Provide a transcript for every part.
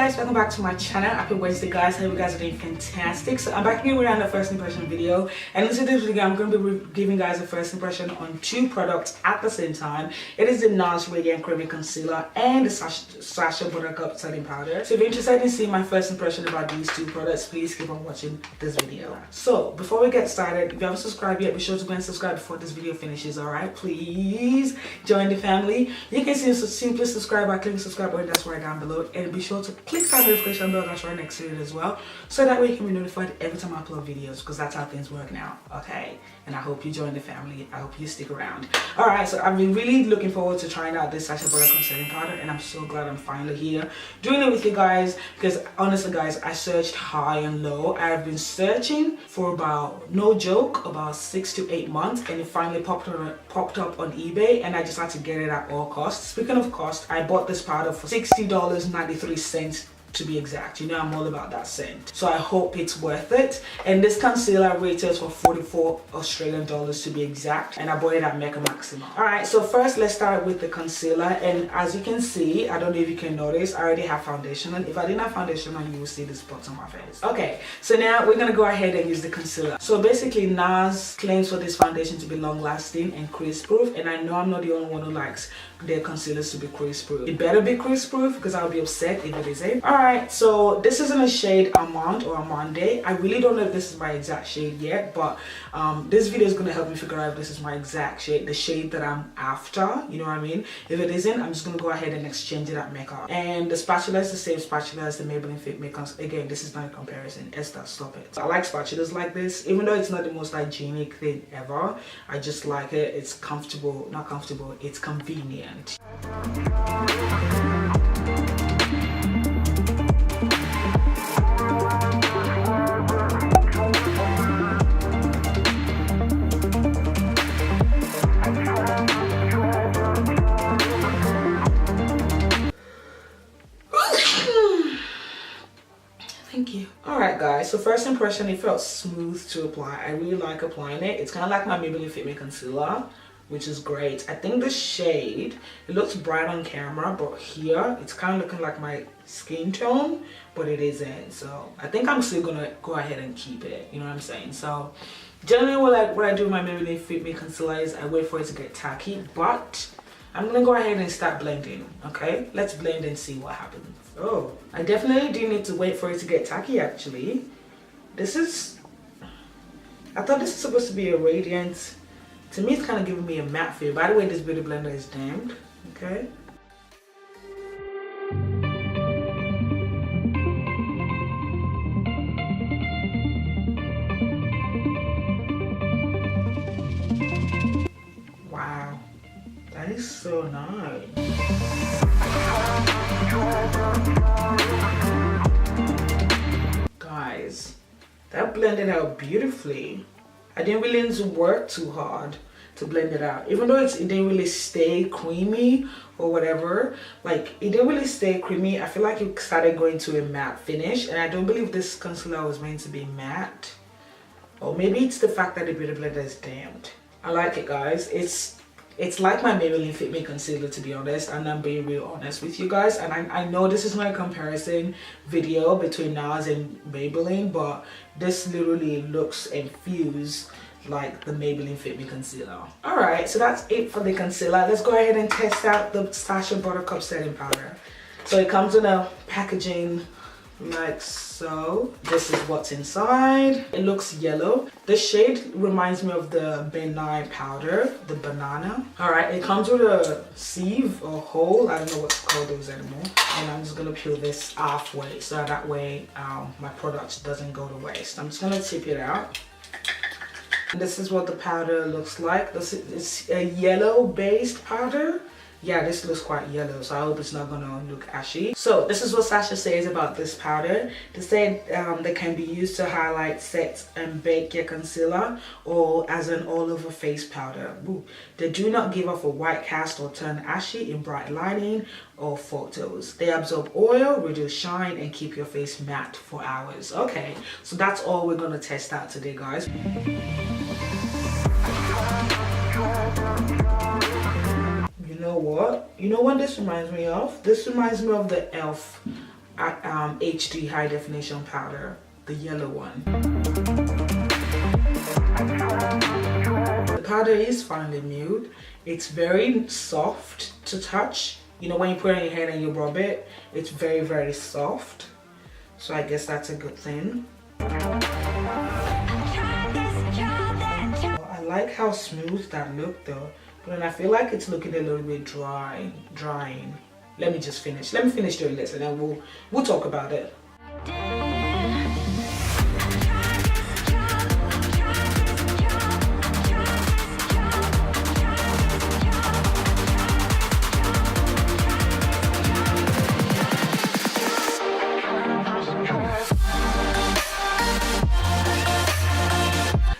guys, welcome back to my channel. Happy Wednesday guys. I hope you guys are doing fantastic. So I'm back here with another first impression video, and in today's video I'm going to be giving guys a first impression on two products at the same time. It is the NARS Radiant Creamy Concealer and the SACHA Buttercup Setting Powder. So if you're interested in seeing my first impression about these two products, please keep on watching this video. So before we get started, if you haven't subscribed yet, be sure to go and subscribe before this video finishes. Alright, please join the family. You can simply subscribe by clicking the subscribe button that's right down below, and be sure to click that notification bell that's right next to it as well, so that way you can be notified every time I upload videos, because that's how things work now. Okay, and I hope you join the family. I hope you stick around. Alright, so I've been really looking forward to trying out this SACHA Buttercup Setting Powder, and I'm so glad I'm finally here doing it with you guys, because honestly guys, I searched high and low. I've been searching for about, no joke, about 6 to 8 months, and it finally popped up on eBay, and I just had to get it at all costs. Speaking of cost, I bought this powder for $60.93 to be exact. You know I'm all about that cent, so I hope it's worth it. And this concealer retails for 44 Australian dollars to be exact, and I bought it at Mecca Maxima. Alright, so first let's start with the concealer, and as you can see, I don't know if you can notice, I already have foundation on. If I didn't have foundation on, you will see the spots on my face. Okay, so now we're gonna go ahead and use the concealer. So basically NARS claims for this foundation to be long lasting and crease proof, and I know I'm not the only one who likes their concealers to be crease proof. It better be crease proof, because I'll be upset if it isn't. Alright, so this is in a shade Amande or Amande. I really don't know if this is my exact shade yet, but this video is going to help me figure out if this is my exact shade, the shade that I'm after, you know what I mean? If it isn't, I'm just going to go ahead and exchange it at makeup. And the spatula is the same spatula as the Maybelline Fit Me. Again, this is not a comparison. Esther, stop it. I like spatulas like this, even though it's not the most hygienic thing ever. I just like it. It's comfortable, not comfortable, it's convenient. Thank you. Alright guys, so first impression, it felt smooth to apply. I really like applying it. It's kind of like my Maybelline Fit Me concealer, which is great. I think the shade, it looks bright on camera, but here it's kind of looking like my skin tone, but it isn't. So I think I'm still gonna go ahead and keep it, you know what I'm saying? So generally what I do with my Maybelline Fit Me concealer is I wait for it to get tacky, but I'm gonna go ahead and start blending. Okay, let's blend and see what happens. Oh, I definitely do need to wait for it to get tacky. Actually, I thought this is supposed to be a radiant. To me, it's kind of giving me a matte feel. By the way, this beauty blender is damned. Okay. Wow, that is so nice. Guys, that blended out beautifully. I didn't really need to work too hard to blend it out, even though it didn't really stay creamy or whatever. Like, it didn't really stay creamy. I feel like it started going to a matte finish, and I don't believe this concealer was meant to be matte, or maybe it's the fact that the beauty blender is damned. I like it guys. It's like my Maybelline Fit Me concealer, to be honest, and I'm being real honest with you guys. And I know this is not a comparison video between NARS and Maybelline, but this literally looks and feels like the Maybelline Fit Me concealer. Alright, so that's it for the concealer. Let's go ahead and test out the SACHA Buttercup Setting Powder. So it comes in a packaging like so. This is what's inside. It looks yellow. The shade reminds me of the benign powder, the banana. Alright, it comes with a sieve or hole. I don't know what to call those anymore. And I'm just gonna peel this halfway, so that way my product doesn't go to waste. I'm just gonna tip it out. And this is what the powder looks like. This is a yellow based powder. Yeah, this looks quite yellow, so I hope it's not gonna look ashy. So this is what SACHA says about this powder. They say they can be used to highlight, set and bake your concealer, or as an all-over face powder. Ooh. They do not give off a white cast or turn ashy in bright lighting or photos. They absorb oil, reduce shine, and keep your face matte for hours. Okay, so that's all we're gonna test out today, guys. You know what? You know what this reminds me of? This reminds me of the e.l.f. HD high definition powder, the yellow one. The powder is finely milled. It's very soft to touch. You know, when you put it on your head and you rub it, it's very, very soft. So I guess that's a good thing. I like how smooth that looked though, but then I feel like it's looking a little bit drying. Let me just finish. Let me finish doing this and then we'll talk about it.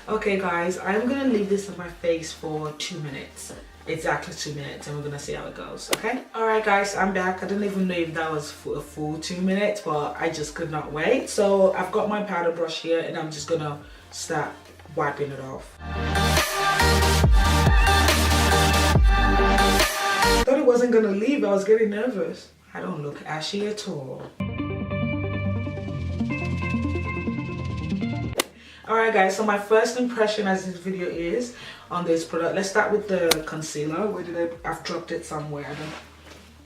Okay guys, I'm gonna leave this on my face for 2 minutes. Exactly 2 minutes, and we're gonna see how it goes, okay? Alright guys, I'm back. I don't even know if that was for a full 2 minutes, but I just could not wait. So I've got my powder brush here and I'm just gonna start wiping it off. I thought it wasn't gonna leave. I was getting nervous. I don't look ashy at all. Alright guys, so my first impression as this video is on this product. Let's start with the concealer. Where did I've dropped it somewhere. I don't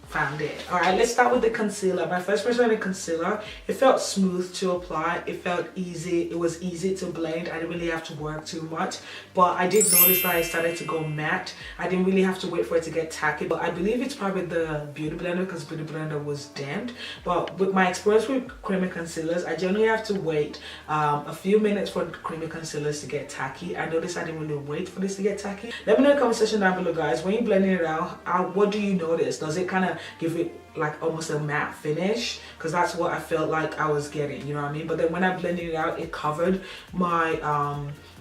found it. Alright, let's start with the concealer. My first impression on the concealer, it felt smooth to apply. It felt easy. It was easy to blend. I didn't really have to work too much. But I did notice that it started to go matte. I didn't really have to wait for it to get tacky. But I believe it's probably the Beauty Blender because Beauty Blender was damped. But with my experience with creamy concealers, I generally have to wait a few minutes for creamy concealers to get tacky. I noticed I didn't really wait for this to get tacky. Let me know in the comment section down below guys. When you're blending it out, what do you notice? Does it kind of give it like almost a matte finish? Because that's what I felt like I was getting, you know what I mean? But then when I blended it out, it covered my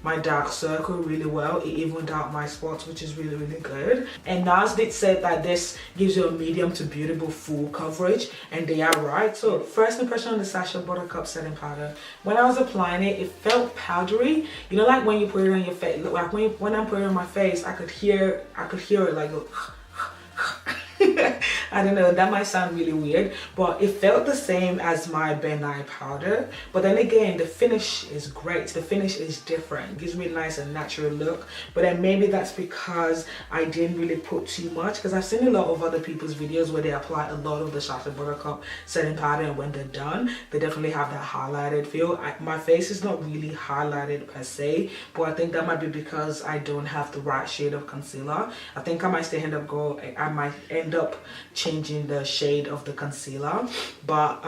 my dark circle really well. It evened out my spots, which is really, really good. And NARS did say that this gives you a medium to beautiful full coverage, and they are right. So first impression on the SACHA Buttercup setting powder. When I was applying it, it felt powdery. You know, like when you put it on your face, like when I'm putting it on my face, I could hear it like go I don't know, that might sound really weird, but it felt the same as my Ben Nye powder. But then again, the finish is great. The finish is different. It gives me a nice and natural look. But then maybe that's because I didn't really put too much, because I've seen a lot of other people's videos where they apply a lot of the SACHA Buttercup setting powder, and when they're done, they definitely have that highlighted feel. My face is not really highlighted per se, but I think that might be because I don't have the right shade of concealer. I think I might still I might end up changing the shade of the concealer. But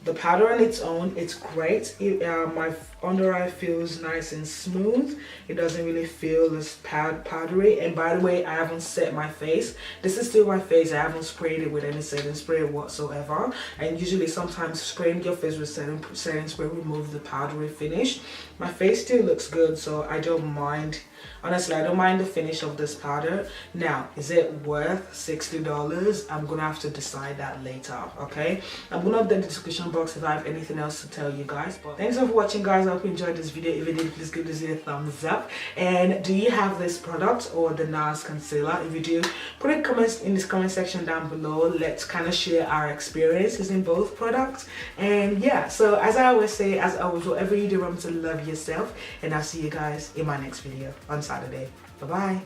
the powder on its own, it's great. My under eye feels nice and smooth. It doesn't really feel as powdery. And by the way, I haven't set my face. This is still my face. I haven't sprayed it with any setting spray whatsoever. And usually sometimes spraying your face with setting spray remove the powdery finish. My face still looks good, so I don't mind. Honestly, I don't mind the finish of this powder. Now, is it worth $60? I'm gonna have to decide that later, okay? I'm gonna update the description box if I have anything else to tell you guys. But thanks for watching guys. I hope you enjoyed this video. If you did, please give this video a thumbs up. And do you have this product or the NARS concealer? If you do, put in comments in this comment section down below. Let's kind of share our experiences in both products. And yeah, so as I always say, as always, whatever you do, remember to love yourself, and I'll see you guys in my next video on Saturday. Bye bye.